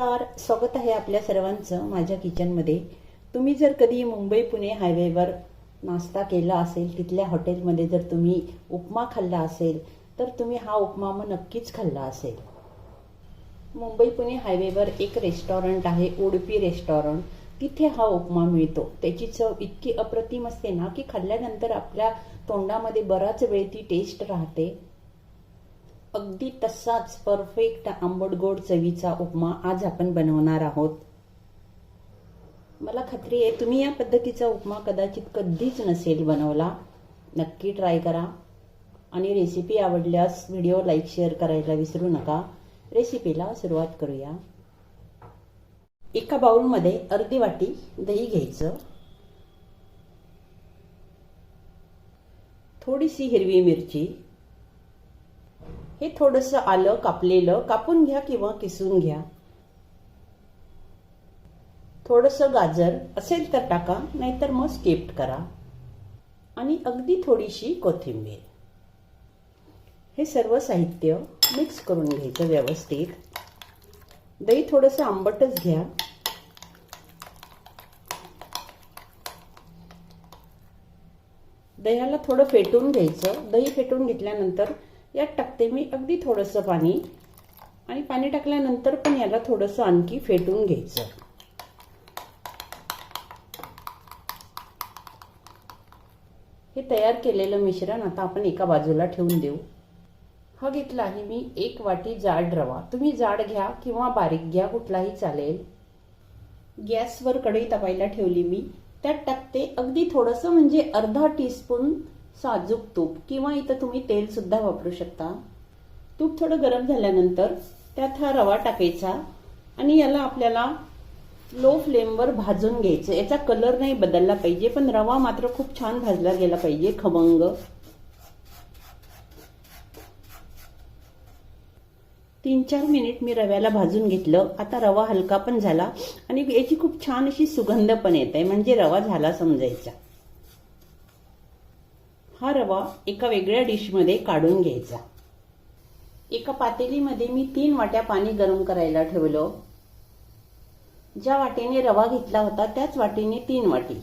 नमस्कार, स्वागत आहे आपल्या सर्वांचं माझ्या किचनमध्ये। तुम्ही जर कधी मुंबई पुणे हायवेवर नाश्ता केला असेल, तिथल्या हॉटेलमध्ये जर तुम्ही उपमा खाल्ला असेल तर तुम्ही हा उपमा मग नक्कीच खाल्ला असेल। मुंबई पुणे हायवेवर एक रेस्टॉरंट आहे, उडुपी रेस्टॉरंट। तिथे हा उपमा मिळतो। त्याची चव इतकी अप्रतिम असते ना की खाल्ल्यानंतर आपल्या तोंडामध्ये बराच वेळ ती टेस्ट राहते। अगदी तसाच परफेक्ट आंबट गोड चवीचा उपमा आज आपण बनवणार आहोत। मला खात्री आहे तुम्ही या पद्धतीचा उपमा कदाचित कधीच नसेल बनवला। नक्की ट्राय करा आणि रेसिपी आवडल्यास व्हिडिओ लाईक शेअर करायला विसरू नका। रेसिपीला सुरुवात करूया। एका बाउलमध्ये अर्धी वाटी दही घ्यायचं, थोडीशी हिरवी मिरची, हे थोडंसं आलं कापलेलं, कापून घ्या किंवा किसून घ्या, थोडंसं गाजर असेल तर टाका, नाहीतर मग स्किप करा, आणि अगदी थोडीशी कोथिंबीर। हे सर्व साहित्य मिक्स करून घ्यायचं व्यवस्थित। दही थोडंसं आंबटच घ्या। दह्याला थोडं फेटून घ्यायचं। दही फेटून घेतल्यानंतर यात टाकते मी अगदी थोडंसं पाणी, आणि पाणी टाकल्यानंतर पण याला थोडंसं आणखी फेटून घ्यायचं। हे तयार केलेलं मिश्रण आता आपण एका बाजूला ठेवून देऊ। हा घेतला आहे मी 1 वाटी जाड रवा। तुम्ही जाड घ्या किंवा बारीक घ्या, कुठलाही चालेल। गॅसवर कढई तापायला ठेवली मी। त्यात टाकते अगदी थोडंसं, म्हणजे अर्धा टीस्पून साजूक तूप, किंवा इथं तुम्ही तेल सुद्धा वापरू शकता। तूप थोडं गरम झाल्यानंतर त्यात हा रवा टाकायचा, आणि याला आपल्याला लो फ्लेमवर भाजून घ्यायचं। याचा कलर नाही बदलला पाहिजे, पण रवा मात्र खूप छान भाजला गेला पाहिजे, खमंग। 3-4 मिनिट मी रव्याला भाजून घेतलं। आता रवा हलका पण झाला आणि याची खूप छान अशी सुगंध पण येत आहे, म्हणजे रवा झाला समजायचा। हा रवा एका वेगळ्या डिशमध्ये काढून घ्यायचा। एका पातेलीमध्ये मी 3 वाट्या पाणी गरम करायला ठेवलं। ज्या वाटीने रवा घेतला होता त्याच वाटीने 3 वाटी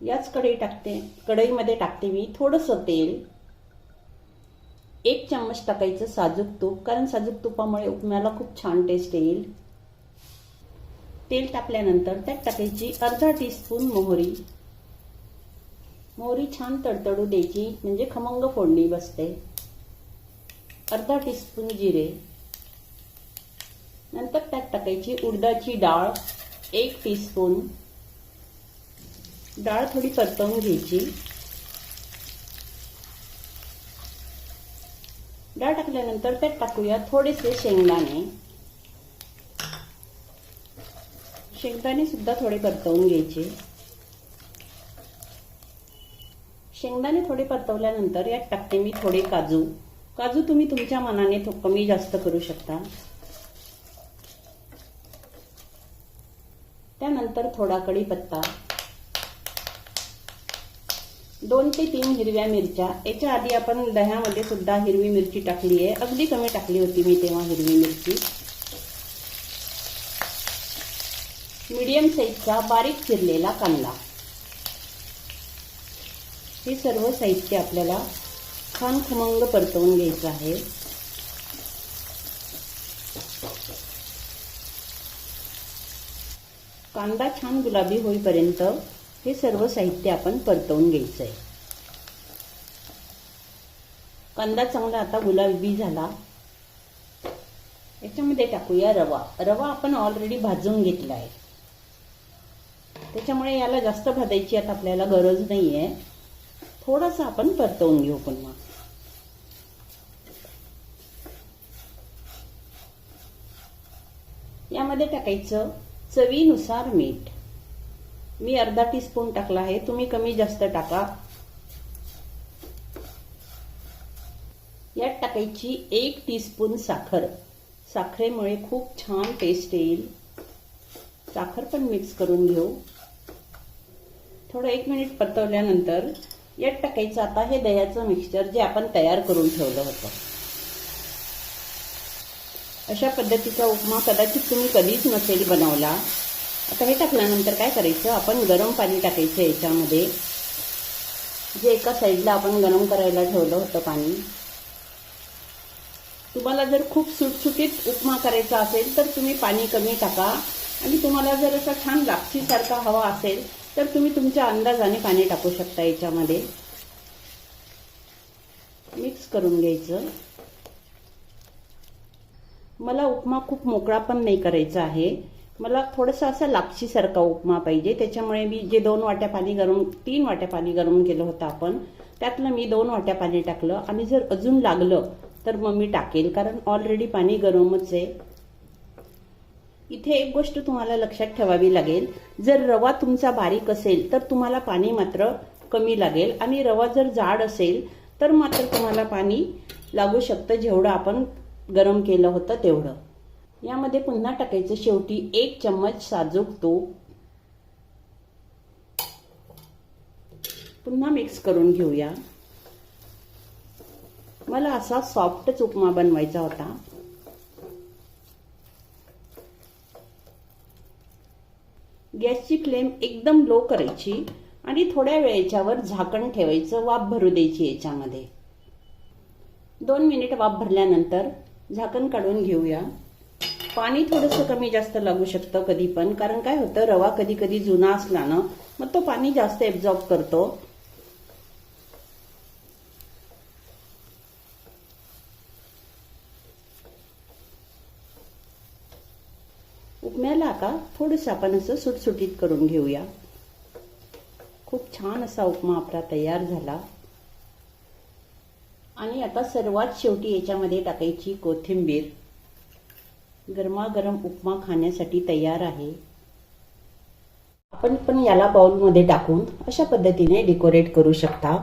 याच कढईमध्ये टाकते मी थोडंसं तेल। 1 चम्मच टाकायचं साजूक तूप, कारण साजूक तुपामुळे उपम्याला खूप छान टेस्ट येईल। तेल टाकल्यानंतर त्यात टाकायची अर्धा टीस्पून मोहरी। मोहरी छान तडतडू द्यायची, म्हणजे खमंग फोडणी बसते। अर्धा टीस्पून जिरे, नंतर त्यात टाकायची उडदाची डाळ 1 टीस्पून। डाळ थोडी परतवून घ्यायची। डाळ टाकल्यानंतर त्यात टाकूया थोडेसे शेंगदाणे। शेंगदाणे सुद्धा थोडे परतवून घ्यायचे। शेंगदाणे थोडे परतवल्यानंतर यात टाकते मी थोडे काजू। काजू तुम्ही तुमच्या मनाने कमी जास्त करू शकता। त्यानंतर थोडा कढीपत्ता, 2 ते 3 हिरव्या मिरच्या। याच्या आधी आपण दह्यामध्ये सुद्धा हिरवी मिरची टाकली आहे, अगदी कमी टाकली होती मी तेव्हा हिरवी मिरची। मीडियम साईजचा बारीक चिरलेला कांदा। हे सर्व साहित्य आपल्याला छान खमंग परतवून घ्यायचं आहे। कांदा छान गुलाबी होईपर्यंत हे सर्व साहित्य आपण परतवून घ्यायचं आहे। कांदा चांगला आता गुलाबी झाला। याच्यामध्ये टाकूया रवा। रवा आपण ऑलरेडी भाजून घेतला आहे, त्याच्यामुळे याला जास्त भाजायची आता आपल्याला गरज नाहीये। थोडंसं आपण परतवून घेऊ पुन्हा। यामध्ये टाकायचं चवीनुसार मीठ। मी अर्धा टीस्पून टाकला आहे, तुम्ही कमी जास्त टाका। यात टाकायची 1 टीस्पून साखर। साखरेमुळे खूप छान टेस्ट येईल। साखर पण मिक्स करून घेऊ। थोडं 1 मिनिट परतवल्यानंतर यात टाकायचं आता हे दह्याचं मिक्सचर जे आपण तयार करून ठेवलं होतं। अशा पद्धतीचा उपमा कदाचित तुम्ही कधीच नसेल बनवला. आता हे टाकल्यानंतर काय करायचं, आपण गरम पाणी टाकायचं याच्यामध्ये, जे एका साईडला आपण गरम करायला ठेवलं होतं पाणी. तुम्हाला जर खूप सुटसुटीत उपमा करायचा असेल तर तुम्ही पाणी कमी टाका, आणि तुम्हाला जर असा छान लापशीसारखा हवा असेल तर तुम्ही तुमच्या अंदाजाने पाणी टाकू शकता. याच्यामध्ये मिक्स करून घ्यायचं. मला उपमा खूप मोकळा पण नाही करायचा आहे, मला थोडासा असा लापशीसारखा उपमा पाहिजे. त्याच्यामुळे मी जे 3 वाट्या पाणी गरम केलं होतं आपण, त्यातलं मी 2 वाट्या पाणी टाकलं. आणि जर अजून लागलं तर मग मी टाकेल, कारण ऑलरेडी पाणी गरमच आहे. इथे एक गोष्ट तुम्हाला लक्षात ठेवावी लागेल, जर रवा तुमचा बारीक असेल तर तुम्हाला पाणी मात्र कमी लागेल, आणि रवा जर जाड असेल तर मात्र तुम्हाला पाणी लागू शकतं, जेवढं आपण गरम केलं होतं तेवढं. यामध्ये पुन्हा टाकायचं शेवटी 1 चम्मच साजूक तूप. पुन्हा मिक्स करून घेऊया. मला असा सॉफ्टच उपमा बनवायचा होता. गॅसची फ्लेम एकदम लो करायची आणि थोड्या वेळेच्यावर झाकण ठेवायचं, वाफ भरू द्यायची याच्यामध्ये. 2 मिनिट वाफ भरल्यानंतर झाकण काढून घेऊया. पाणी थोडंसं कमी जास्त लागू शकतं कधी पण, कारण काय होतं, रवा कधी कधी जुना असला ना, मग तो पाणी जास्त ऍब्झॉर्ब करतो. उपम्याला आता थोडंसं आपण असं सुटसुटीत करून घेऊया. खूप छान असा उपमा आपला तयार झाला. आणि आता सर्वात शेवटी याच्यामध्ये टाकायची कोथिंबीर. गरमागरम उपमा खाण्यासाठी तयार आहे. आपण पण याला बाउलमध्ये टाकून अशा पद्धतीने डेकोरेट करू शकता.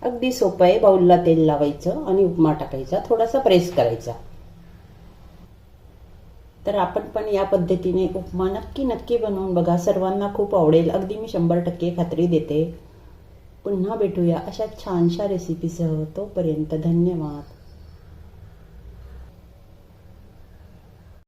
अगदी सोपं आहे. बाउलला तेल लावायचं आणि उपमा टाकायचा, थोडासा प्रेस करायचा. तर आपण पण या पद्धतीने उपमा नक्की बनवून बघा. सर्वांना खूप आवडेल, अगदी मी 100% खात्री देते. पुन्हा भेटूया अशा छानशा रेसिपीसह. तोपर्यंत धन्यवाद.